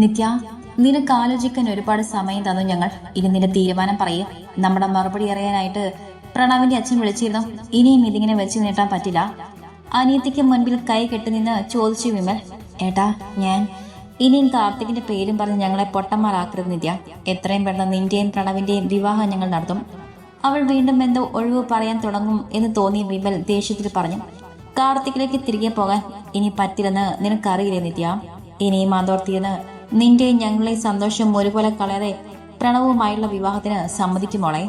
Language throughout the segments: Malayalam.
നിത്യ, നിനക്ക് ആലോചിക്കാൻ ഒരുപാട് സമയം തന്നു ഞങ്ങൾ. ഇനി നിന്റെ തീരുമാനം പറയൂ. നമ്മുടെ മറുപടി അറിയാനായിട്ട് പ്രണവിന്റെ അച്ഛൻ വിളിച്ചിരുന്നു. ഇനിയും ഇതിങ്ങനെ വെച്ച് നീട്ടാൻ പറ്റില്ല. അനിയത്തിക്ക് മുൻപിൽ കൈ കെട്ടുനിന്ന് ചോദിച്ചു വിമൽ. ഏട്ടാ, ഞാൻ ഇനിയും കാർത്തികിന്റെ പേരും പറഞ്ഞ് ഞങ്ങളെ പൊട്ടന്മാരാക്കരുത് നിത്യ. എത്രയും പെട്ടെന്ന് നിന്റെയും പ്രണവിന്റെയും വിവാഹം ഞങ്ങൾ നടത്തും. അവൾ വീണ്ടും എന്തോ ഒഴിവ് പറയാൻ തുടങ്ങും എന്ന് തോന്നിയ വിമൽ ദേഷ്യത്തിൽ പറഞ്ഞു. കാർത്തികിലേക്ക് തിരികെ പോകാൻ ഇനി പറ്റില്ലെന്ന് നിനക്കറിയില്ലേ നിത്യ. ഇനിയും അതോർത്തിയെന്ന് നിന്റെയും ഞങ്ങളെ സന്തോഷം ഒരുപോലെ കളയാതെ പ്രണവുമായുള്ള വിവാഹത്തിന് സമ്മതിക്കുമോളെ.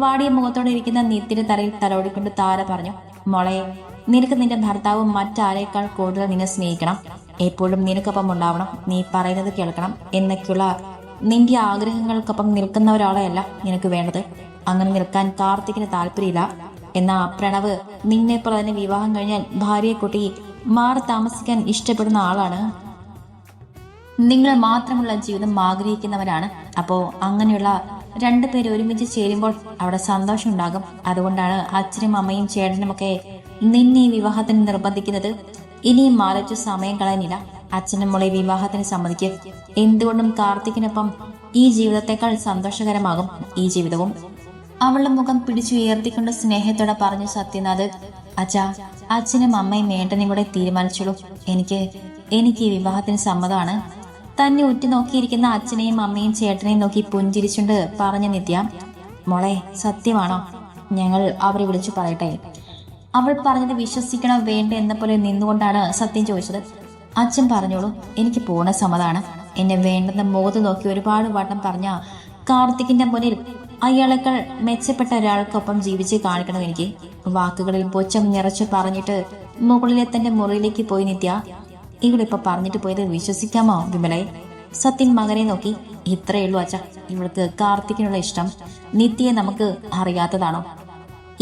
വാടിയ മുഖത്തോടെ ഇരിക്കുന്ന നിത്യയുടെ തലയിൽ തലോടിക്കൊണ്ട് താര പറഞ്ഞു. മോളെ, നിനക്ക് നിന്റെ ഭർത്താവ് മറ്റാരേക്കാൾ കൂടുതൽ നിന്നെ സ്നേഹിക്കണം. എപ്പോഴും നിനക്കൊപ്പം ഉണ്ടാവണം. നീ പറയുന്നത് കേൾക്കണം എന്നൊക്കെയുള്ള നിന്റെ ആഗ്രഹങ്ങൾക്കൊപ്പം നിൽക്കുന്ന ഒരാളെയല്ല നിനക്ക് വേണ്ടത്. അങ്ങനെ നിൽക്കാൻ കാർത്തികിന് താല്പര്യമില്ല. എന്നാ പ്രണവ് നിന്നെപ്പോലെ തന്നെ വിവാഹം കഴിഞ്ഞാൽ ഭാര്യയെ കൂട്ടി മാറി താമസിക്കാൻ ഇഷ്ടപ്പെടുന്ന ആളാണ്. നിങ്ങൾ മാത്രമുള്ള ജീവിതം ആഗ്രഹിക്കുന്നവരാണ്. അപ്പോ അങ്ങനെയുള്ള രണ്ടുപേര് ഒരുമിച്ച് ചേരുമ്പോൾ അവിടെ സന്തോഷം ഉണ്ടാകും. അതുകൊണ്ടാണ് അച്ഛനും അമ്മയും ചേട്ടനുമൊക്കെ നിന്നെ ഈ വിവാഹത്തിന് നിർബന്ധിക്കുന്നത്. ഇനിയും ആലോചിച്ച് സമയം കളയാനില്ല. അച്ഛനും മോളെ വിവാഹത്തിന് സമ്മതിക്കും. എന്തുകൊണ്ടും കാർത്തിക്കിനൊപ്പം ഈ ജീവിതത്തെക്കാൾ സന്തോഷകരമാകും ഈ ജീവിതവും. അവളുടെ മുഖം പിടിച്ചുയർത്തിക്കൊണ്ട് സ്നേഹത്തോടെ പറഞ്ഞു സത്യനാഥ്. അച്ഛാ, അച്ഛനും അമ്മയും ഏട്ടനും കൂടെ തീരുമാനിച്ചോളൂ. എനിക്ക് ഈ വിവാഹത്തിന് സമ്മതമാണ്. തന്നെ ഉറ്റുനോക്കിയിരിക്കുന്ന അച്ഛനെയും അമ്മയും ചേട്ടനെയും നോക്കി പുഞ്ചിരിച്ചുകൊണ്ട് പറഞ്ഞ നിത്യ. മോളെ, സത്യമാണോ? ഞങ്ങൾ അവരെ വിളിച്ചു പറയട്ടെ. അവൾ പറഞ്ഞത് വിശ്വസിക്കണോ വേണ്ട എന്ന പോലെ നിന്നുകൊണ്ടാണ് സത്യം ചോദിച്ചത്. അച്ഛൻ പറഞ്ഞോളൂ, എനിക്ക് പൂർണ്ണ സമ്മതമാണ്. എന്നെ വേണ്ടെന്ന് മുഖത്ത് നോക്കി ഒരുപാട് വട്ടം പറഞ്ഞ കാർത്തികിന്റെ മുന്നിൽ അയാളെക്കാൾ മെച്ചപ്പെട്ട ഒരാൾക്കൊപ്പം ജീവിച്ച് കാണിക്കണം എനിക്ക്. വാക്കുകളിൽ പൊച്ചം നിറച്ച് പറഞ്ഞിട്ട് മുകളിലെ തന്റെ മുറിയിലേക്ക് പോയി നിത്യ. ഇവളിപ്പോ പറഞ്ഞിട്ട് പോയത് വിശ്വസിക്കാമോ വിമലെ? സത്യൻ മകനെ നോക്കി. ഇത്രയേ ഉള്ളൂ അച്ഛ, ഇവൾക്ക് കാർത്തികിനുള്ള ഇഷ്ടം നിത്യയെ നമുക്ക് അറിയാത്തതാണോ?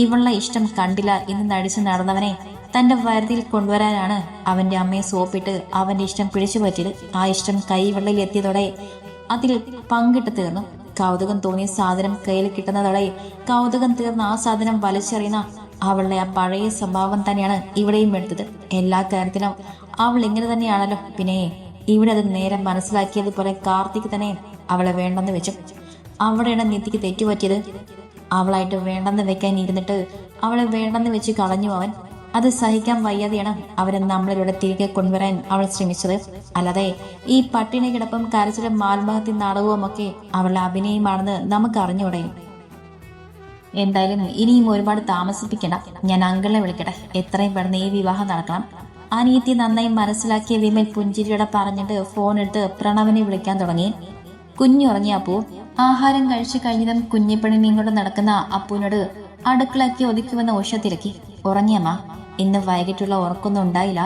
ഇവളുടെ ഇഷ്ടം കണ്ടില്ല എന്ന് നടിച്ചു നടന്നവനെ തന്റെ വരുതിയിൽ കൊണ്ടുവരാനാണ് അവന്റെ അമ്മയെ സോപ്പിട്ട് അവന്റെ ഇഷ്ടം പിടിച്ചു പറ്റിയത്. ആ ഇഷ്ടം കൈവെള്ളയിൽ എത്തിയതോടെ അതിൽ പങ്കിട്ട് തീർന്നു. കൗതുകം തോന്നിയ സാധനം കയ്യിൽ കിട്ടുന്നതോടെ കൗതുകം തീർന്ന ആ സാധനം വലിച്ചെറിയുന്ന അവളുടെ ആ പഴയ സ്വഭാവം തന്നെയാണ് ഇവിടെയും എടുത്തത്. എല്ലാ കാര്യത്തിലും അവൾ ഇങ്ങനെ തന്നെയാണല്ലോ. പിന്നെ ഇവിടെ അത് നേരെ മനസ്സിലാക്കിയതുപോലെ കാർത്തിക് തന്നെ അവളെ വേണ്ടെന്ന് വെച്ചു. അവിടെയാണ് നിത്യക്ക് തെറ്റുപറ്റിയത്. അവളായിട്ട് വേണ്ടെന്ന് വെക്കാൻ ഇരുന്നിട്ട് അവളെ വേണ്ടെന്ന് വെച്ച് കളഞ്ഞു അവൻ. അത് സഹിക്കാൻ വയ്യാതെയാണ് അവരെ നമ്മളിലൂടെ തിരികെ കൊണ്ടുവരാൻ അവൾ ശ്രമിച്ചത്. അല്ലാതെ ഈ പട്ടിണി കിടപ്പും കരച്ചിലും ആത്മഹത്യ നാടകവും ഒക്കെ അവളുടെ അഭിനയമാണെന്ന് നമുക്ക് അറിഞ്ഞൂടെ? എന്തായാലും ഇനിയും ഒരുപാട് താമസിപ്പിക്കണ്ട. ഞാൻ അങ്കിളിനെ വിളിക്കട്ടെ. എത്രയും പെട്ടെന്ന് ഈ വിവാഹം നടക്കണം. അനിയത്തി നന്നായി മനസ്സിലാക്കിയ വിമൽ പുഞ്ചിരിയോടെ പറഞ്ഞിട്ട് ഫോൺ എടുത്ത് പ്രണവിനെ വിളിക്കാൻ തുടങ്ങി. കുഞ്ഞുറങ്ങിയ അപ്പു. ആഹാരം കഴിച്ചു കഴിഞ്ഞതും കുഞ്ഞിപ്പണിനെയും കൊണ്ട് നടക്കുന്ന അപ്പുവിനോട് അടുക്കളാക്കി ഒതുക്കുമെന്ന ഉഷ തിരക്കി. ഉറങ്ങിയമ്മ. ഇന്ന് വൈകിട്ടുള്ള ഉറക്കൊന്നും ഉണ്ടായില്ല.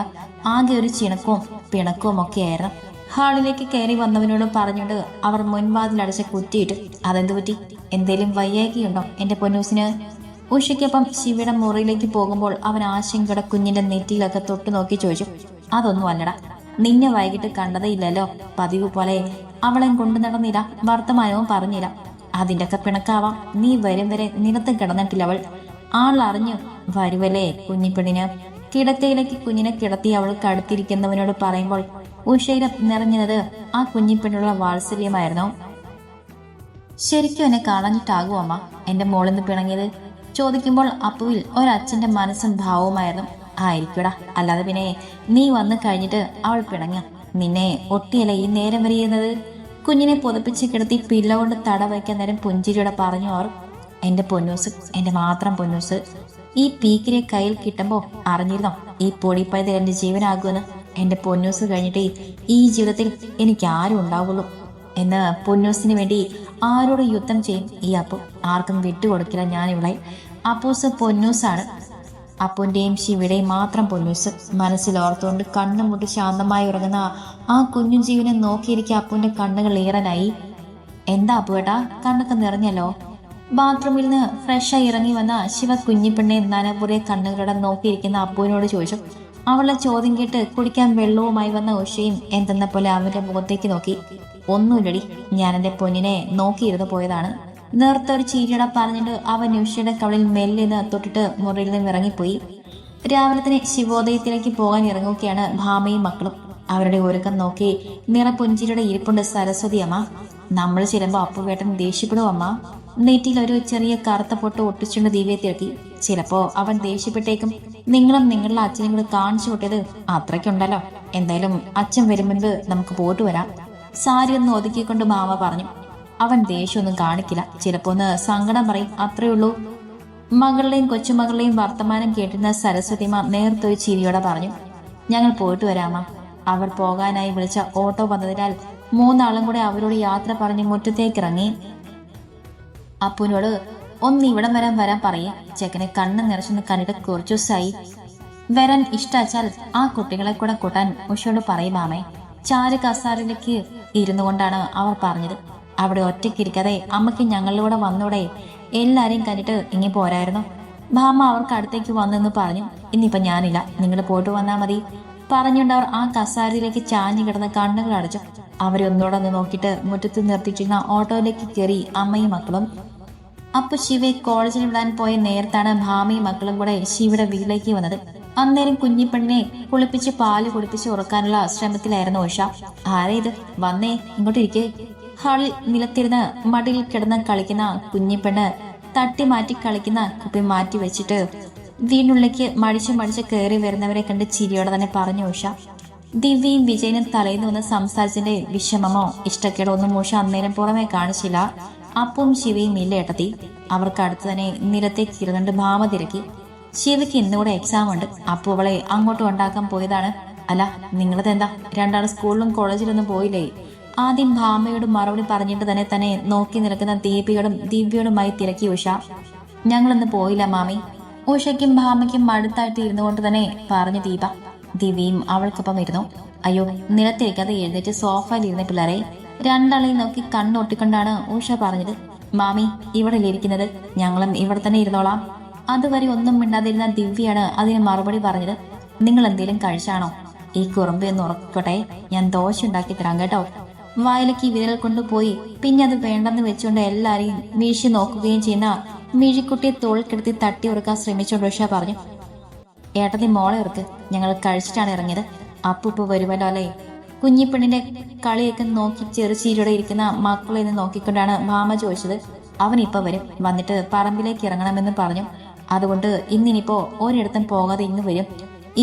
ആകെ ഒരു ചിണക്കവും പിണക്കവും ഒക്കെ ആയിരുന്നു. ഹാളിലേക്ക് കയറി വന്നവനോട് പറഞ്ഞുകൊണ്ട് അവർ മുൻവാതിലടച്ച് കുറ്റിയിട്ട്. അതെന്തു പറ്റി? എന്തേലും വയ്യായികയുണ്ടോ എന്റെ പൊന്നൂസിന്? ഉഷയ്ക്കൊപ്പം ശിവയുടെ മുറിയിലേക്ക് പോകുമ്പോൾ അവൻ ആശങ്കയുടെ കുഞ്ഞിന്റെ നെറ്റിയിലൊക്കെ തൊട്ടു നോക്കി ചോദിച്ചു. അതൊന്നും അല്ലടാ, നിന്നെ വൈകിട്ട് കണ്ടതേ ഇല്ലല്ലോ. പതിവ് പോലെ അവളെ കൊണ്ടു നടന്നില്ല, വർത്തമാനവും പറഞ്ഞില്ല. അതിൻ്റെ ഒക്കെ പിണക്കാവാം. നീ വരും വരെ നിലത്ത് കിടന്നിട്ടില്ല അവൾ. ആളറിഞ്ഞു വരുവല്ലേ കുഞ്ഞിപ്പെണ്ണിന്. കിടക്കയിലേക്ക് കുഞ്ഞിനെ കിടത്തി അവൾ കടുത്തിരിക്കുന്നവനോട് പറയുമ്പോൾ ഉഷയിലെ നിറഞ്ഞത് ആ കുഞ്ഞിപ്പെണ്ണുള്ള വാത്സല്യമായിരുന്നു. ശരിക്കും എന്നെ കാണാഞ്ഞിട്ടാകും അമ്മ എന്റെ മോളിന്ന് പിണങ്ങിയത്? ചോദിക്കുമ്പോൾ അപ്പുവിൽ ഒരച്ഛന്റെ മനസ്സും ഭാവവുമായിരുന്നു. ആയിരിക്കൂടാ, അല്ലാതെ പിന്നെ നീ വന്നു കഴിഞ്ഞിട്ട് അവൾ പിണങ്ങ. നിന്നെ ഒട്ടിയല്ല ഈ നേരം വരെ ചെയ്യുന്നത്. കുഞ്ഞിനെ പുതപ്പിച്ച് കിടത്തി പില്ല കൊണ്ട് തട വയ്ക്കാൻ നേരം പുഞ്ചിരിയോടെ പറഞ്ഞു അവർ. എന്റെ പൊന്നൂസ്, എന്റെ മാത്രം പൊന്നൂസ്. ഈ പീക്കിനെ കയ്യിൽ കിട്ടുമ്പോ അറിഞ്ഞിരുന്നോ ഈ പൊടിപ്പഴുത് എന്റെ ജീവനാകുമെന്ന്? എന്റെ പൊന്നൂസ് കഴിഞ്ഞിട്ട് ഈ ജീവിതത്തിൽ എനിക്ക് ആരും ഉണ്ടാവുള്ളൂ എന്ന് പൊന്നൂസിന് വേണ്ടി ആരോട് യുദ്ധം ചെയ്യും ഈ അപ്പു. ആർക്കും വിട്ടുകൊടുക്കില്ല ഞാൻ ഇവിടെ. അപ്പൂസ് പൊന്നൂസാണ്. അപ്പുവിൻ്റെയും ശിവയുടെയും മാത്രം പൊന്നൂസ്. മനസ്സിൽ ഓർത്തുകൊണ്ട് കണ്ണും മുട്ടി ശാന്തമായി ഉറങ്ങുന്ന ആ കുഞ്ഞു ജീവനെ നോക്കിയിരിക്കുക അപ്പുവിന്റെ കണ്ണുകൾ ഈറനായി. എന്താ അപ്പുവേട്ടാ, കണ്ണൊക്കെ നിറഞ്ഞല്ലോ? ബാത്റൂമിൽ നിന്ന് ഫ്രഷായി ഇറങ്ങി വന്ന ശിവ കുഞ്ഞിപ്പെണ്ണെ നനപുരെ കണ്ണുകളുടെ നോക്കിയിരിക്കുന്ന അപ്പുവിനോട് ചോദിച്ചു. അവളുടെ ചോദ്യം കേട്ട് കുടിക്കാൻ വെള്ളവുമായി വന്ന ഉഷയും എന്തെന്ന പോലെ അവന്റെ മുഖത്തേക്ക് നോക്കി. ഒന്നുമില്ലടി, ഞാൻ എന്റെ പൊന്നിനെ നോക്കിയിരുന്നു പോയതാണ്. നേർത്തൊരു ചീരിയുടെ പറഞ്ഞിട്ട് അവൻ ഉഷയുടെ കവളിൽ മെല്ലിന്ന് തൊട്ടിട്ട് മുറിയിൽ നിന്ന് ഇറങ്ങിപ്പോയി. രാവിലെ തന്നെ ശിവോദയത്തിലേക്ക് പോകാൻ ഇറങ്ങുകയാണ് ഭാമയും മക്കളും. അവരുടെ ഒരുക്കം നോക്കി നിറപുഞ്ചിരിയുടെ ഇരിപ്പുണ്ട് സരസ്വതി അമ്മ. നമ്മൾ ചെല്ലുമ്പോ അപ്പുവേട്ടൻ ദേഷ്യപ്പെടും അമ്മ. നെറ്റിയിൽ ഒരു ചെറിയ കറുത്ത പൊട്ട് ഒട്ടിച്ചുകൊണ്ട് ദിവ്യയെ തിരക്കി. ചിലപ്പോ അവൻ ദേഷ്യപ്പെട്ടേക്കും. നിങ്ങളും നിങ്ങളുടെ അച്ഛനും കൂടെ കാണിച്ചു വിട്ടത് അത്രയ്ക്കുണ്ടല്ലോ. എന്തായാലും അച്ഛൻ വരും മുൻപ് നമുക്ക് പോയിട്ട് വരാം. സാരി ഒന്ന് ഒതുക്കിക്കൊണ്ട് മാമ പറഞ്ഞു. അവൻ ദേഷ്യമൊന്നും കാണിക്കില്ല, ചിലപ്പോ ഒന്ന് സങ്കടം പറയും, അത്രേ ഉള്ളൂ. മകളുടെയും കൊച്ചുമകളുടെയും വർത്തമാനം കേട്ടിരുന്ന സരസ്വതിമ നേർത്തൊരു ചിരിയോടെ പറഞ്ഞു. ഞങ്ങൾ പോയിട്ട് വരാമ. അവർ പോകാനായി വിളിച്ച ഓട്ടോ വന്നതിനാൽ മൂന്നാളും കൂടെ അവരോട് യാത്ര പറഞ്ഞ് മുറ്റത്തേക്കിറങ്ങി. അപ്പുവിനോട് ഒന്ന് ഇവിടം വരാൻ പറയേ. ചെക്കനെ കണ്ണ് നിറച്ചെന്ന് കണ്ടിട്ട് കുറച്ചു ദിവസമായി. വരാൻ ഇഷ്ടാച്ചാൽ ആ കുട്ടികളെ കൂടെ കൂട്ടാൻ ഉഷയോട് പറയും മാമേ. ചാരു കസാറിലേക്ക് ഇരുന്നു കൊണ്ടാണ് അവർ പറഞ്ഞത്. അവിടെ ഒറ്റയ്ക്കിരിക്കാതെ അമ്മയ്ക്ക് ഞങ്ങളിലൂടെ വന്നൂടെ, എല്ലാരെയും കണ്ടിട്ട് ഇങ്ങി പോരായിരുന്നു. ഭാമ അവർക്ക് അടുത്തേക്ക് വന്നെന്ന് പറഞ്ഞു. ഇന്നിപ്പോ ഞാനില്ല, നിങ്ങൾ പോയിട്ട് വന്നാ മതി പറഞ്ഞുകൊണ്ട് അവർ ആ കസാരയിലേക്ക് ചാഞ്ഞു കിടന്ന് കണ്ണുകൾ അടച്ചു. അവരെ ഒന്നുകൂടെ ഒന്ന് നോക്കിയിട്ട് മുറ്റത്ത് നിർത്തിച്ചിരുന്ന ഓട്ടോയിലേക്ക് കയറി അമ്മയും മക്കളും. അപ്പൊ ശിവയെ കോളേജിൽ വിടാൻ പോയ നേരത്താണ് ഭാമയും മക്കളും കൂടെ ശിവയുടെ വീട്ടിലേക്ക് വന്നത്. അന്നേരം കുഞ്ഞിപ്പെണ്ണിനെ കുളിപ്പിച്ച് പാല് കുടിപ്പിച്ച് ഉറക്കാനുള്ള ശ്രമത്തിലായിരുന്നു ഉഷ. ആരേ ഇത്, വന്നേ ഇങ്ങോട്ട് ഇരിക്കേ. ഹാളിൽ നിലത്തിരുന്ന് മടിയിൽ കിടന്ന് കളിക്കുന്ന കുഞ്ഞിപ്പെണ്ണ് തട്ടി മാറ്റി കളിക്കുന്ന കുപ്പി മാറ്റി വെച്ചിട്ട് വീടിനുള്ളിലേക്ക് മടിച്ച് കയറി വരുന്നവരെ കണ്ട് ചിരിയോടെ തന്നെ പറഞ്ഞു ഉഷ. ദിവ്യയും വിജയനും തലേന്ന് വന്ന് സംസാരിച്ചതിന്റെ വിഷമമോ ഇഷ്ടക്കേടോ ഒന്നും ഉഷ അന്നേരം പുറമെ കാണിച്ചില്ല. അപ്പവും ശിവയും ഇല്ല ഏട്ടത്തി. അവർക്ക് അടുത്ത് തന്നെ നിലത്തേക്ക് ഇരുന്നുകൊണ്ട് ഭാമ തിരക്കി. ശിവയ്ക്ക് ഇന്നുകൂടെ എക്സാം ഉണ്ട്. അപ്പു അവളെ അങ്ങോട്ട് ഉണ്ടാക്കാൻ പോയതാണ്. അല്ല, നിങ്ങളതെന്താ രണ്ടാൾ സ്കൂളിലും കോളേജിലൊന്നും പോയില്ലേ? ആദ്യം ഭാമയോട് മറുപടി പറഞ്ഞിട്ട് തന്നെ നോക്കി നിൽക്കുന്ന ദീപിയോടും ദിവ്യയോടുമായി തിരക്കി ഉഷ. ഞങ്ങളൊന്ന് പോയില്ല മാമി. ഉഷയ്ക്കും ഭാമയ്ക്കും അടുത്തായിട്ട് ഇരുന്നു കൊണ്ട് തന്നെ പറഞ്ഞു ദീപ. ദിവ്യയും അവൾക്കൊപ്പം ഇരുന്നു. അയ്യോ, നിലത്തിരിക്കാതെ എഴുന്നേറ്റ് സോഫയിൽ ഇരുന്ന പിള്ളേരെ രണ്ടാളെയും നോക്കി കണ്ണൊട്ടിക്കൊണ്ടാണ് ഉഷ പറഞ്ഞത്. മാമി ഇവിടെ ഇരിക്കുന്നത്, ഞങ്ങളും ഇവിടെ തന്നെ ഇരുന്നോളാം. അതുവരെ ഒന്നും മിണ്ടാതിരുന്ന ദിവ്യയാണ് അതിന് മറുപടി പറഞ്ഞത്. നിങ്ങൾ എന്തേലും കഴിച്ചാണോ? ഈ കുറുമ്പ് എന്ന് ഉറക്കട്ടെ, ഞാൻ ദോശ ഉണ്ടാക്കി തരാം കേട്ടോ. വായിലേക്ക് വിരൽ കൊണ്ടുപോയി പിന്നെ അത് വേണ്ടെന്ന് വെച്ചുകൊണ്ട് എല്ലാരെയും വീശി നോക്കുകയും ചെയ്യുന്ന മിഴിക്കുട്ടിയെ തോളിൽ കിടത്തി തട്ടി ഉറക്കാൻ ശ്രമിച്ചുകൊണ്ട് ഉഷ പറഞ്ഞു. ഏട്ടത്തി മോളെ ഉറക്ക്, ഞങ്ങൾ കഴിച്ചിട്ടാണ് ഇറങ്ങിയത്. അപ്പുപ്പ് വരുമല്ലോ അല്ലേ? കുഞ്ഞിപ്പെണ്ണിന്റെ കളിയൊക്കെ നോക്കി ചെറുചീരോടെ ഇരിക്കുന്ന മക്കളെ നോക്കിക്കൊണ്ടാണ് ഭാമ ചോദിച്ചത്. അവൻ ഇപ്പൊ വരും, വന്നിട്ട് പറമ്പിലേക്ക് ഇറങ്ങണമെന്ന് പറഞ്ഞു. അതുകൊണ്ട് ഇന്നിനിപ്പോ ഒരിടത്തും പോകാതെ ഇന്ന് വരും.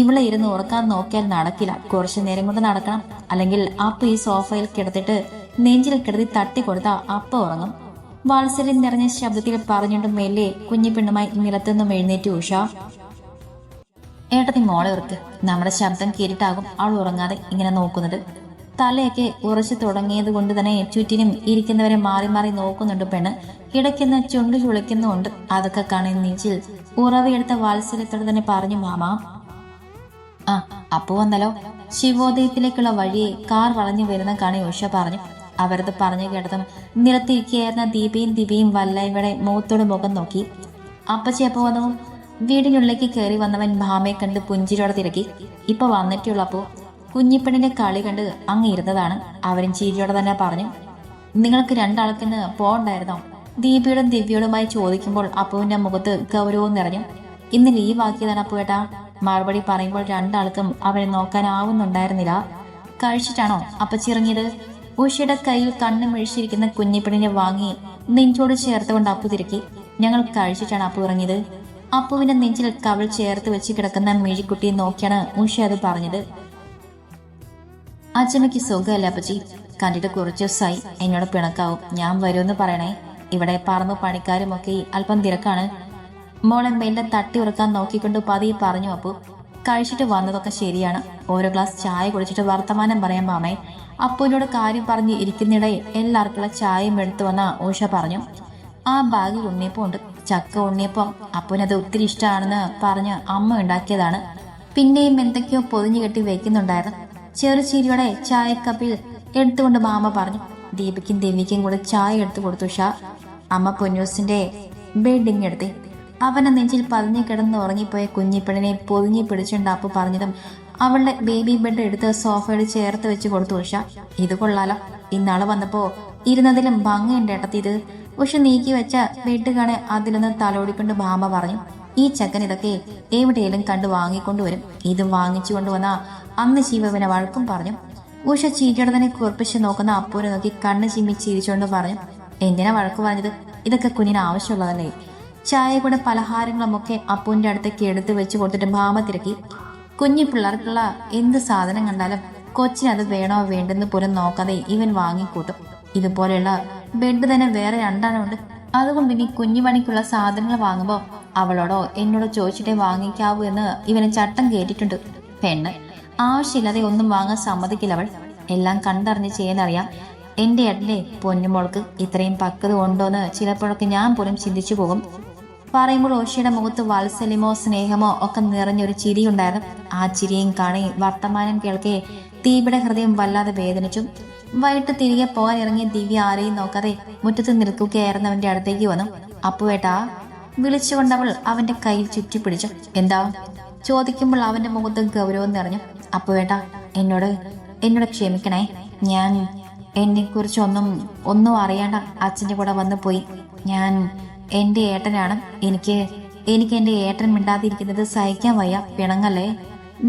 ഇവിടെ ഇരുന്ന് ഉറക്കാൻ നോക്കിയാൽ നടക്കില്ല, കുറച്ചു നേരം കൊണ്ട് നടക്കണം. അല്ലെങ്കിൽ അപ്പ ഈ സോഫയിൽ കിടത്തിട്ട് നെഞ്ചിൽ കിടത്തി തട്ടി കൊടുത്താ അപ്പ ഉറങ്ങും. വാത്സല്യം നിറഞ്ഞ ശബ്ദത്തിൽ പറഞ്ഞുകൊണ്ട് മെല്ലെ കുഞ്ഞിപ്പെണ്ണുമായി നിലത്തുനിന്നും എഴുന്നേറ്റ് ഉഷ. ഏട്ടത്തി മോളെ ഉറക്ക്, നമ്മുടെ ശബ്ദം കേട്ടിട്ടാകും അവൾ ഉറങ്ങാതെ ഇങ്ങനെ നോക്കുന്നത്. തലയൊക്കെ ഉറച്ചു തുടങ്ങിയത് കൊണ്ട് തന്നെ ചുറ്റിനും ഇരിക്കുന്നവരെ മാറി മാറി നോക്കുന്നുണ്ട് പെണ്ണ്. ഇടയ്ക്കുന്ന ചുണ്ടു ചുളിക്കുന്നുണ്ട്. അതൊക്കെ കാണി നെഞ്ചിൽ ഉറവിയെടുത്ത വാത്സല്യത്തോടെ തന്നെ പറഞ്ഞു മാമ. ആ അപ്പു വന്നല്ലോ. ശിവോദയത്തിലേക്കുള്ള വഴിയെ കാർ വളഞ്ഞു വരുന്ന കാണി ഉഷ പറഞ്ഞു. അവരത് പറഞ്ഞു കേട്ടതും നിലത്തിരിക്കുകയായിരുന്ന ദീപയും ദിവ്യയും വല്ലയുടെ മുഖത്തോട് മുഖം നോക്കി. അപ്പച്ചി അപ്പ വന്നു. വീടിനുള്ളിലേക്ക് കയറി വന്നവൻ ഭാമയെ കണ്ട് പുഞ്ചിരിയോടെ തിരക്കി. ഇപ്പൊ വന്നിട്ടുള്ള അപ്പോ കുഞ്ഞിപ്പെണ്ണിന്റെ കളി കണ്ട് അങ്ങ് ഇരുന്നതാണ്. അവരും ചിരിയോടെ തന്നെ പറഞ്ഞു. നിങ്ങൾക്ക് രണ്ടാൾക്കിന്ന് പോണ്ടായിരുന്നോ? ദീപയോടും ദിവ്യയോടുമായി ചോദിക്കുമ്പോൾ അപ്പുവിന്റെ മുഖത്ത് ഗൗരവവും നിറഞ്ഞു. ഇന്ന് ലീവാക്കിയതാണ് അപ്പുവേട്ടാ. മറുപടി പറയുമ്പോൾ രണ്ടാൾക്കും അവരെ നോക്കാനാവുന്നുണ്ടായിരുന്നില്ല. കഴിച്ചിട്ടാണോ അപ്പച്ചിറങ്ങിയത്? ഉഷയുടെ കയ്യിൽ കണ്ണ് മിഴിച്ചിരിക്കുന്ന കുഞ്ഞിപ്പെണ്ണിനെ വാങ്ങി നെഞ്ചോട് ചേർത്തുകൊണ്ട് അപ്പു തിരക്കി. ഞങ്ങൾ കഴിച്ചിട്ടാണ് അപ്പു ഇറങ്ങിയത്. അപ്പുവിന്റെ നെഞ്ചിൽ കവൾ ചേർത്ത് വെച്ച് കിടക്കുന്ന മിഴിക്കുട്ടിയെ നോക്കിയാണ് ഉഷ അത് പറഞ്ഞത്. അച്ഛമ്മയ്ക്ക് സുഖമല്ല അപ്പച്ചി, കണ്ടിട്ട് കുറച്ചു ദിവസമായി. എന്നോട് പിണക്കാവും. ഞാൻ വരുമെന്ന് പറയണേ. ഇവിടെ പറമ്പ് പണിക്കാരുമൊക്കെ അല്പം തിരക്കാണ്. മോളെ മെല്ലെ തട്ടി ഉറക്കാൻ നോക്കിക്കൊണ്ട് പതിയെ പറഞ്ഞു അപ്പു. കഴിച്ചിട്ട് വന്നതൊക്കെ ശരിയാണ്. ഓരോ ഗ്ലാസ് ചായ കുടിച്ചിട്ട് വർത്തമാനം പറയാൻ മാമേ. അപ്പുവിനോട് കാര്യം പറഞ്ഞ് ഇരിക്കുന്നിടെ എല്ലാവർക്കുള്ള ചായയും എടുത്തു വന്ന ഉഷ പറഞ്ഞു. ആ ബാഗിൽ ഉണ്ണിയപ്പം ഉണ്ട്, ചക്ക ഉണ്ണിയപ്പം. അപ്പുവിനത് ഒത്തിരി ഇഷ്ടമാണെന്ന് പറഞ്ഞ് അമ്മ ഉണ്ടാക്കിയതാണ്. പിന്നെയും എന്തൊക്കെയോ പൊതിഞ്ഞു കെട്ടി വെക്കുന്നുണ്ടായിരുന്നു. ചെറുചീരിയോടെ ചായക്കപ്പിൽ എടുത്തുകൊണ്ട് മാമ പറഞ്ഞു. ദീപയ്ക്കും ദിവ്യയ്ക്കും കൂടെ ചായ എടുത്തു കൊടുത്തു ഉഷ. അമ്മ പൊന്നൂസിന്റെ ബെഡിങ് എടുത്തി. അവന്റെ നെഞ്ചിൽ പതിഞ്ഞു കിടന്ന് ഉറങ്ങിപ്പോയ കുഞ്ഞിപ്പെണ്ണിനെ പൊതിഞ്ഞു പിടിച്ചുകൊണ്ട് അപ്പു പറഞ്ഞതും അവളുടെ ബേബി ബെഡ് എടുത്ത് സോഫയോട് ചേർത്ത് വെച്ച് കൊടുത്തു ഉഷ. ഇത് കൊള്ളാലോ, ഇന്നാള് വന്നപ്പോ ഇരുന്നതിലും ഭംഗിയുണ്ട് ഏട്ടത്തി ഇത്. ഉഷ നീക്കി വെച്ച ബെഡ് കാണെ അതിലൊന്ന് തലോടിക്കൊണ്ട് ഭാമ പറഞ്ഞു. ഈ ചക്കൻ ഇതൊക്കെ എവിടെയെങ്കിലും കണ്ടു വാങ്ങിക്കൊണ്ടുവരും. ഇത് വാങ്ങിച്ചു കൊണ്ടുവന്ന അന്ന് ശിവവിനെ വഴക്കും പറഞ്ഞു. ഉഷ ചീറ്റയുടെ തന്നെ കുറിപ്പിച്ച് നോക്കുന്ന അപ്പൂനെ നോക്കി കണ്ണ് ചിമ്മി ചിരിച്ചുകൊണ്ട് പറഞ്ഞു, എന്തിനാ വഴക്ക് പറഞ്ഞത്? ഇതൊക്കെ കുഞ്ഞിന് ആവശ്യമുള്ളതല്ലേ? ചായ കൂടെ പലഹാരങ്ങളുമൊക്കെ അപ്പൂന്റെ അടുത്തേക്ക് എടുത്ത് വെച്ച് കൊടുത്തിട്ട് ഭാമ തിരക്കി. കുഞ്ഞി പിള്ളേർക്കുള്ള എന്ത് സാധനം കണ്ടാലും കൊച്ചിനത് വേണോ വേണ്ടെന്ന് പോലും നോക്കാതെ ഇവൻ വാങ്ങിക്കൂട്ടും. ഇതുപോലെയുള്ള ബെഡ് തന്നെ വേറെ രണ്ടെണ്ണമുണ്ട്. അതുകൊണ്ട് ഇനി കുഞ്ഞുമണിക്കുള്ള സാധനങ്ങൾ വാങ്ങുമ്പോൾ അവളോടോ എന്നോടോ ചോദിച്ചിട്ടേ വാങ്ങിക്കാവൂ എന്ന് ഇവന് ചട്ടം കേട്ടിട്ടുണ്ട്. പെണ്ണ് ആവശ്യമില്ലാതെ ഒന്നും വാങ്ങാൻ സമ്മതിക്കില്ല അവൾ. എല്ലാം കണ്ടറിഞ്ഞ് ചെയ്യാനറിയാം. എൻ്റെ ഏട്ടൻ്റെ പൊന്നുമോൾക്ക് ഇത്രയും പക്വത ഉണ്ടോയെന്ന് ചിലപ്പോഴൊക്കെ ഞാൻ പോലും ചിന്തിച്ചു പോകും. പറയുമ്പോൾ ഓഷിയുടെ മുഖത്ത് വാത്സല്യമോ സ്നേഹമോ ഒക്കെ നിറഞ്ഞൊരു ചിരിയുണ്ടായിരുന്നു. ആ ചിരിയും കാണി വർത്തമാനം കേൾക്കെ ദീപയുടെ ഹൃദയം വല്ലാതെ വേദനിച്ചു. വൈകിട്ട് തിരികെ പോകാൻ ഇറങ്ങിയ ദിവ്യ ആരെയും നോക്കാതെ മുറ്റത്ത് നിൽക്കുകയായിരുന്നവന്റെ അടുത്തേക്ക് വന്നു. അപ്പുവേട്ടാ വിളിച്ചുകൊണ്ടവൾ അവന്റെ കയ്യിൽ ചുറ്റിപ്പിടിച്ചു. എന്താ ചോദിക്കുമ്പോൾ അവന്റെ മുഖത്ത് ഗൗരവം നിറഞ്ഞു. അപ്പുവേട്ടാ എന്നോട് ക്ഷമിക്കണേ. ഞാൻ എന്നെക്കുറിച്ച് ഒന്നും അറിയാണ്ട അച്ഛൻ്റെ കൂടെ വന്നു പോയി. ഞാൻ എൻ്റെ ഏട്ടനാണ്. എനിക്ക് എൻ്റെ ഏട്ടൻ മിണ്ടാതിരിക്കുന്നത് സഹിക്കാൻ വയ്യ. പിണങ്ങല്ലേ?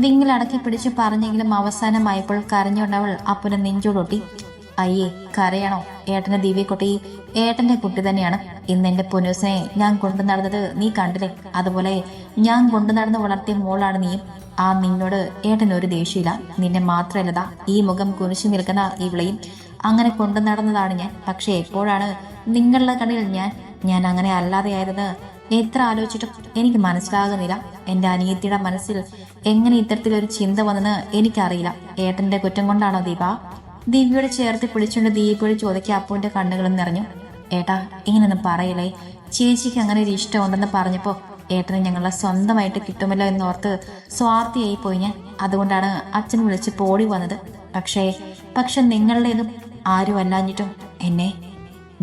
വിങ്ങിലടക്കി പിടിച്ച് പറഞ്ഞെങ്കിലും അവസാനമായപ്പോൾ കരഞ്ഞുകൊണ്ടവൾ അപ്പുനെ നെഞ്ചോടൊട്ടി. അയ്യേ കരയണോ? ഏട്ടന്റെ ദിവ്യക്കുട്ടി ഏട്ടന്റെ കുട്ടി തന്നെയാണ്. ഇന്ന് എൻ്റെ പൊന്നൂസിനെ ഞാൻ കൊണ്ടു നടന്നത് നീ കണ്ടില്ലേ? അതുപോലെ ഞാൻ കൊണ്ടു നടന്ന് വളർത്തിയ മോളാണ് നീയും. ആ നിന്നോട് ഏട്ടൻ ഒരു ദേഷ്യമില്ല. നിന്നെ മാത്രമല്ലതാ ഈ മുഖം കുനിച്ചു നിൽക്കുന്ന ഇവളെയും അങ്ങനെ കൊണ്ടു നടന്നതാണ് ഞാൻ. പക്ഷെ എപ്പോഴാണ് നിങ്ങളുടെ കണ്ണിൽ ഞാൻ അങ്ങനെ അല്ലാതെയായത് എത്ര ആലോചിച്ചിട്ടും എനിക്ക് മനസ്സിലാകുന്നില്ല. എൻ്റെ അനിയത്തിയുടെ മനസ്സിൽ എങ്ങനെ ഇത്തരത്തിലൊരു ചിന്ത വന്നെന്ന് എനിക്കറിയില്ല. ഏട്ടന്റെ കുറ്റം കൊണ്ടാണോ ദീപ? ദിവ്യയോട് ചേർത്ത് പിടിച്ചുകൊണ്ട് ദീപയോട് ചോദിക്കുക. അപ്പുവിന്റെ കണ്ണുകളും നിറഞ്ഞു. ഏട്ടാ ഇങ്ങനൊന്നും പറയില്ലേ. ചേച്ചിക്ക് അങ്ങനെ ഒരു ഇഷ്ടമുണ്ടെന്ന് പറഞ്ഞപ്പോൾ ഏട്ടന് ഞങ്ങളെ സ്വന്തമായിട്ട് കിട്ടുമല്ലോ എന്നോർത്ത് സ്വാർത്ഥിയായി പോയി ഞാൻ. അതുകൊണ്ടാണ് അച്ഛൻ വിളിച്ച് പോടി വന്നത്. പക്ഷെ നിങ്ങളുടേതും ആരും അല്ലാഞ്ഞിട്ടും എന്നെ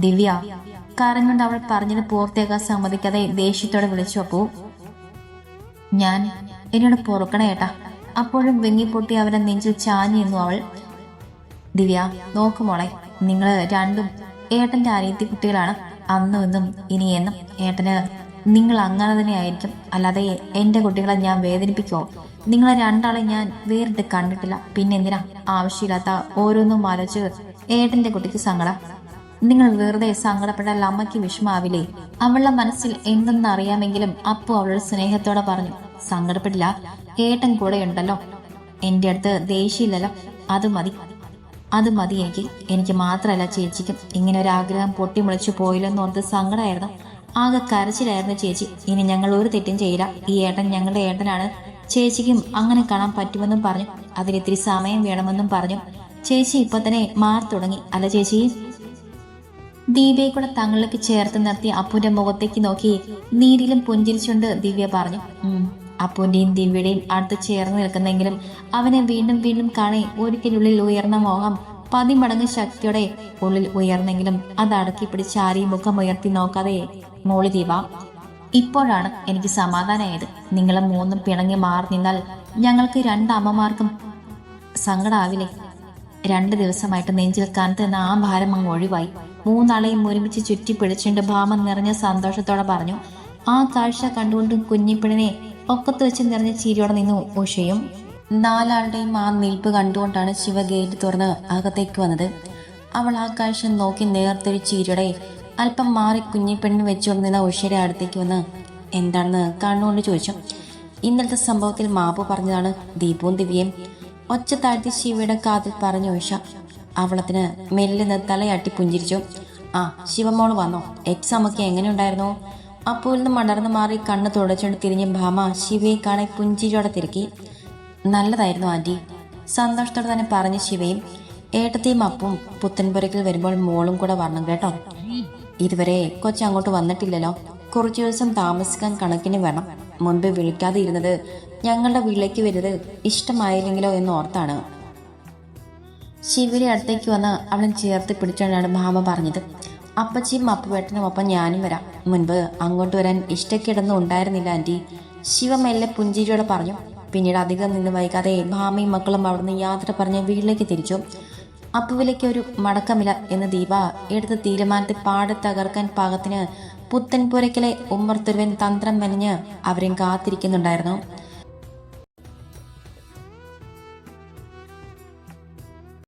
ദിവ്യ കരഞ്ഞുകൊണ്ട് അവൾ പറഞ്ഞത് പൂർത്തിയാക്കാൻ സമ്മതിക്കാതെ ദേഷ്യത്തോടെ വിളിച്ചു. അപ്പോ ഞാൻ എന്നോട് പൊറുക്കണേ ഏട്ടാ. അപ്പോഴും വെങ്ങിപ്പൊട്ടി അവരെ നെഞ്ചിൽ ചാഞ്ഞിരുന്നു അവൾ. ദിവ്യ നോക്കുമോളെ, നിങ്ങൾ രണ്ടും ഏട്ടന്റെ അനിയത്തി കുട്ടികളാണ്. അന്നും ഇന്നും ഇനി എന്നും ഏട്ടന് നിങ്ങൾ അങ്ങനെ തന്നെ ആയിരിക്കും. അല്ലാതെ എൻ്റെ കുട്ടികളെ ഞാൻ വേദനിപ്പിക്കുമോ? നിങ്ങളെ രണ്ടാളെ ഞാൻ വേറിട്ട് കണ്ടിട്ടില്ല. പിന്നെന്തിനാ ആവശ്യമില്ലാത്ത ഓരോന്നും ആലോചിച്ച് ഏട്ടന്റെ കുട്ടിക്ക് സങ്കടം? നിങ്ങൾ വെറുതെ സങ്കടപ്പെട്ടാൽ അമ്മയ്ക്ക് വിഷമാവില്ലേ? അവളുടെ മനസ്സിൽ എന്തെന്ന് അറിയാമെങ്കിലും അപ്പു അവളുടെ സ്നേഹത്തോടെ പറഞ്ഞു. സങ്കടപ്പെടില്ല, ഏട്ടൻ കൂടെ ഉണ്ടല്ലോ. എൻ്റെ അടുത്ത് ദേഷ്യമില്ലല്ലോ. അത് മതി എനിക്ക് മാത്രമല്ല ചേച്ചിക്കും. ഇങ്ങനെ ഒരു ആഗ്രഹം പൊട്ടിമുളച്ചു പോയില്ലോ എന്നോർത്ത് സങ്കടമായിരുന്നു. ആകെ കരച്ചിലായിരുന്നു ചേച്ചി. ഇനി ഞങ്ങൾ ഒരു തെറ്റും ചെയ്യില്ല. ഈ ഏട്ടൻ ഞങ്ങളുടെ ഏട്ടനാണ്. ചേച്ചിക്കും അങ്ങനെ കാണാൻ പറ്റുമെന്നും പറഞ്ഞു. അതിനിത്തിരി സമയം വേണമെന്നും പറഞ്ഞു. ചേച്ചി ഇപ്പൊ തന്നെ മാറി തുടങ്ങി അല്ല ചേച്ചി? ദീപയെ കൂടെ തങ്ങളിലേക്ക് ചേർത്ത് നിർത്തി അപ്പുവിന്റെ മുഖത്തേക്ക് നോക്കി നീരിലും പുഞ്ചിരിച്ചുകൊണ്ട് ദിവ്യ പറഞ്ഞു. അപ്പുവിന്റെയും ദിവ്യയുടെയും അടുത്ത് ചേർന്ന് നിൽക്കുന്നെങ്കിലും അവനെ വീണ്ടും വീണ്ടും കാണി ഒരിക്കലുള്ളിൽ ഉയർന്ന മോഹം 10 മടങ്ങ് ശക്തിയോടെ ഉള്ളിൽ ഉയർന്നെങ്കിലും അത് അടക്കി പിടിച്ച് ആരെയും മുഖം ഉയർത്തി നോക്കാതെ മോളി ദീപ, ഇപ്പോഴാണ് എനിക്ക് സമാധാനമായത്. നിങ്ങളെ മൂന്നും പിണങ്ങി മാറി നിന്നാൽ ഞങ്ങൾക്ക് 2 അമ്മമാർക്കും സങ്കടാവില്ലേ? 2 ദിവസമായിട്ട് നെഞ്ചിൽ കനത്ത് നിന്ന് ആ ഭാരം അങ്ങ് ഒഴിവായി. 3 ആളെയും ഒരുമിച്ച് ചുറ്റി പിടിച്ചുകൊണ്ട് ഭാമ നിറഞ്ഞ സന്തോഷത്തോടെ പറഞ്ഞു. ആ കാഴ്ച കണ്ടുകൊണ്ട് കുഞ്ഞിപ്പിണിനെ ഒക്കത്ത് വെച്ച് നിറഞ്ഞ ചിരിയോടെ നിന്നു ഉഷയും. 4 ആളുടെയും ആ നിൽപ്പ് കണ്ടുകൊണ്ടാണ് ശിവ ഗേറ്റ് തുറന്ന് അകത്തേക്ക് വന്നത്. അവൾ ആ കാഴ്ച നോക്കി നേർത്തൊരു ചിരിയോടെ അല്പം മാറി കുഞ്ഞിപ്പെണ്ണിന് വെച്ചുകൊണ്ട് നിന്ന ഉഷയുടെ അടുത്തേക്ക് വന്ന് എന്താണെന്ന് കണ്ണുകൊണ്ട് ചോദിച്ചു. ഇന്നലത്തെ സംഭവത്തിൽ മാപ്പ് പറഞ്ഞതാണ് ദീപവും ദിവ്യയും. ഒച്ച താഴ്ത്തി ശിവയുടെ കാതിൽ പറഞ്ഞു ഉഷ. അവളത്തിന് മെല്ലിന് തലയാട്ടി പുഞ്ചിരിച്ചു. ആ ശിവമോള് വന്നോ? എക്സാമൊക്കെ എങ്ങനെ ഉണ്ടായിരുന്നു? അപ്പോയിൽ നിന്ന് മടർന്നു മാറി കണ്ണ് തുടച്ചുകൊണ്ട് തിരിഞ്ഞ് ഭാമ ശിവയെ കാണാൻ പുഞ്ചിരിയോടെ തിരക്കി. നല്ലതായിരുന്നു ആൻറ്റി, സന്തോഷത്തോടെ തന്നെ പറഞ്ഞ ശിവയും. ഏട്ടത്തെയും അപ്പും പുത്തൻപുരയ്ക്കൽ വരുമ്പോൾ മോളും കൂടെ വരണം കേട്ടോ. ഇതുവരെ കൊച്ചങ്ങോട്ട് വന്നിട്ടില്ലല്ലോ. കുറച്ചു ദിവസം താമസിക്കാൻ കണക്കിന് വേണം. മുൻപ് വിളിക്കാതെ ഇരുന്നത് ഞങ്ങളുടെ വീട്ടിലേക്ക് വരുന്നത് ഇഷ്ടമായില്ലെങ്കിലോ എന്നോർത്താണ്. ശിവയുടെ അടുത്തേക്ക് വന്ന് അവളെ ചേർത്ത് പിടിച്ചുകൊണ്ടാണ് ഭാമ പറഞ്ഞത്. അപ്പച്ചിയും അപ്പുവേട്ടനും ഒപ്പം ഞാനും വരാം. മുൻപ് അങ്ങോട്ട് വരാൻ ഇഷ്ടക്കേടൊന്നും ഉണ്ടായിരുന്നില്ല ആൻറ്റി, ശിവ മെല്ലെ പുഞ്ചിരിയോടെ പറഞ്ഞു. പിന്നീട് അധികം നിന്ന് വൈകാതെ ഭാമയും മക്കളും അവിടുന്ന് യാത്ര പറഞ്ഞ് വീട്ടിലേക്ക് തിരിച്ചു. അപ്പുവിലേക്ക് ഒരു മടക്കമില്ല എന്ന് ദീപ എടുത്ത തീരുമാനത്തെ പാടെ തകർക്കാൻ പാകത്തിന് പുത്തൻപുരയ്ക്കലെ ഉമ്മർത്തുരുവൻ തന്ത്രം മെനഞ്ഞ് അവരെയും കാത്തിരിക്കുന്നുണ്ടായിരുന്നു.